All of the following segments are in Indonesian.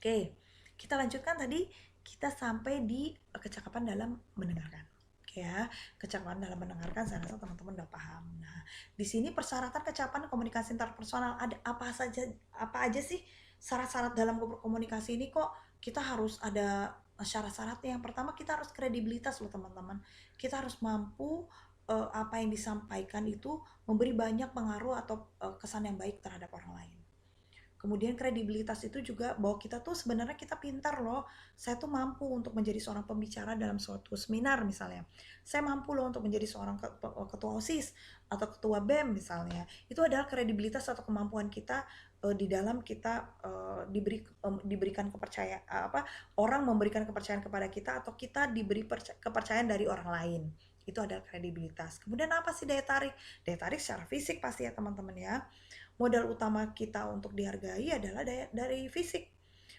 Oke, kita lanjutkan tadi kita sampai di kecakapan dalam mendengarkan. Oke ya, kecakapan dalam mendengarkan saya rasa teman-teman udah paham. Nah, di sini persyaratan kecakapan komunikasi interpersonal ada apa aja sih syarat-syarat dalam komunikasi ini kok kita harus ada syarat-syaratnya. Yang pertama kita harus kredibilitas loh teman-teman. Kita harus mampu apa yang disampaikan itu memberi banyak pengaruh atau kesan yang baik terhadap orang lain. Kemudian kredibilitas itu juga bahwa kita tuh sebenarnya kita pintar loh. Saya tuh mampu untuk menjadi seorang pembicara dalam suatu seminar misalnya. Saya mampu loh untuk menjadi seorang ketua OSIS atau ketua BEM misalnya. Itu adalah kredibilitas atau kemampuan kita di dalam kita diberikan kepercayaan orang memberikan kepercayaan kepada kita atau kita diberi kepercayaan dari orang lain. Itu adalah kredibilitas. Kemudian apa sih daya tarik? Daya tarik secara fisik pasti ya teman-teman ya. Modal utama kita untuk dihargai adalah dari fisik.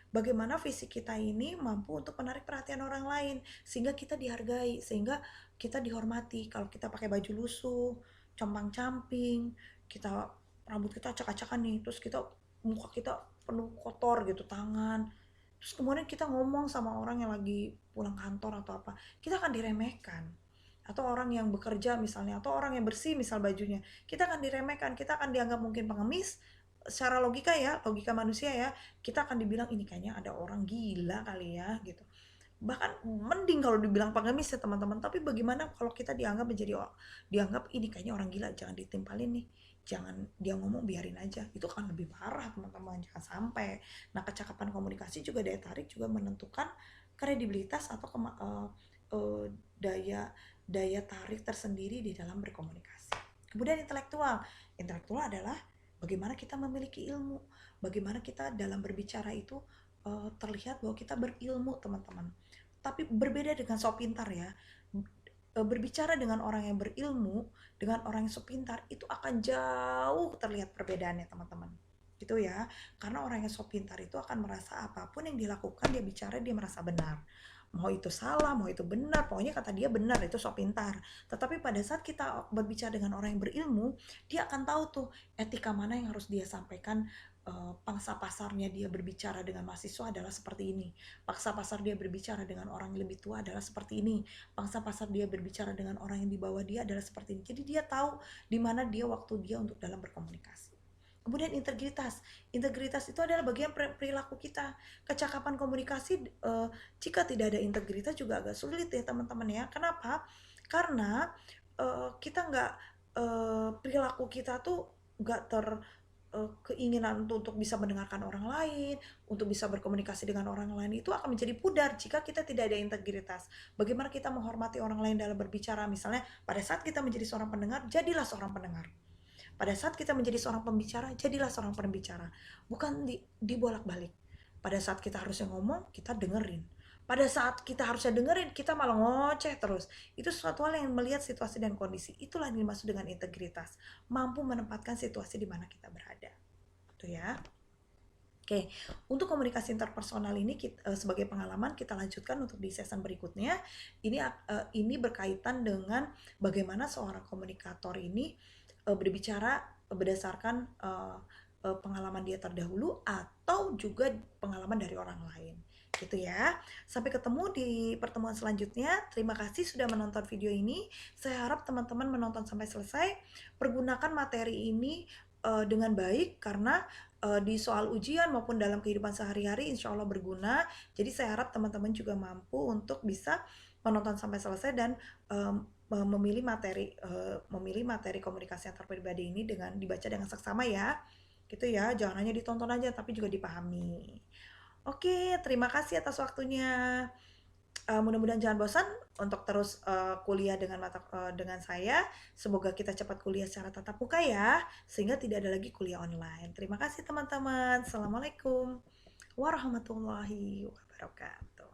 Bagaimana fisik kita ini mampu untuk menarik perhatian orang lain sehingga kita dihargai, sehingga kita dihormati. Kalau kita pakai baju lusuh, compang-camping, kita rambut kita acak-acakan nih, terus kita muka kita penuh kotor gitu, tangan. Terus kemudian kita ngomong sama orang yang lagi pulang kantor atau apa, kita akan diremehkan. Atau orang yang bekerja misalnya, atau orang yang bersih misal bajunya, kita akan diremehkan, kita akan dianggap mungkin pengemis. Secara logika ya, logika manusia ya, kita akan dibilang ini kayaknya ada orang gila kali ya gitu. Bahkan mending kalau dibilang pengemis ya teman-teman, tapi bagaimana kalau kita dianggap ini kayaknya orang gila, jangan ditimpalin nih, jangan dia ngomong biarin aja, itu kan lebih parah teman-teman, jangan sampai. Nah, kecakapan komunikasi juga daya tarik juga menentukan kredibilitas atau daya daya tarik tersendiri di dalam berkomunikasi. Kemudian intelektual. Intelektual adalah bagaimana kita memiliki ilmu, bagaimana kita dalam berbicara itu terlihat bahwa kita berilmu, teman-teman. Tapi berbeda dengan sok pintar ya. Berbicara dengan orang yang berilmu, dengan orang yang sok pintar, itu akan jauh terlihat perbedaannya, teman-teman. Gitu ya. Karena orang yang sok pintar itu akan merasa apapun yang dilakukan, dia bicara, dia merasa benar. Mau itu salah, mau itu benar, pokoknya kata dia benar, itu sok pintar. Tetapi pada saat kita berbicara dengan orang yang berilmu, dia akan tahu tuh etika mana yang harus dia sampaikan. Pangsa pasarnya dia berbicara dengan mahasiswa adalah seperti ini. Pangsa pasar dia berbicara dengan orang yang lebih tua adalah seperti ini. Pangsa pasar dia berbicara dengan orang yang di bawah dia adalah seperti ini. Jadi dia tahu di mana dia waktu dia untuk dalam berkomunikasi. Kemudian integritas. Integritas itu adalah bagian perilaku kita. Kecakapan komunikasi jika tidak ada integritas juga agak sulit ya teman-teman ya. Kenapa? Karena kita nggak perilaku kita tuh nggak keinginan untuk bisa mendengarkan orang lain, untuk bisa berkomunikasi dengan orang lain itu akan menjadi pudar jika kita tidak ada integritas. Bagaimana kita menghormati orang lain dalam berbicara, misalnya pada saat kita menjadi seorang pendengar, jadilah seorang pendengar. Pada saat kita menjadi seorang pembicara, jadilah seorang pembicara. Bukan dibolak-balik. Pada saat kita harusnya ngomong, kita dengerin. Pada saat kita harusnya dengerin, kita malah ngoceh terus. Itu suatu hal yang melihat situasi dan kondisi. Itulah yang dimaksud dengan integritas. Mampu menempatkan situasi di mana kita berada. Itu ya. Oke, untuk komunikasi interpersonal ini sebagai pengalaman kita lanjutkan untuk di season berikutnya. Ini berkaitan dengan bagaimana seorang komunikator ini berbicara berdasarkan pengalaman dia terdahulu atau juga pengalaman dari orang lain. Gitu ya. Sampai ketemu di pertemuan selanjutnya. Terima kasih sudah menonton video ini. Saya harap teman-teman menonton sampai selesai. Pergunakan materi ini dengan baik karena di soal ujian maupun dalam kehidupan sehari-hari insya Allah berguna. Jadi saya harap teman-teman juga mampu untuk bisa menonton sampai selesai dan memilih materi komunikasi antar pribadi ini dengan dibaca dengan seksama ya. Gitu ya, jangan hanya ditonton aja tapi juga dipahami. Oke, terima kasih atas waktunya. Mudah-mudahan jangan bosan untuk terus kuliah dengan saya. Semoga kita cepat kuliah secara tatap muka ya, sehingga tidak ada lagi kuliah online. Terima kasih teman-teman. Assalamualaikum warahmatullahi wabarakatuh.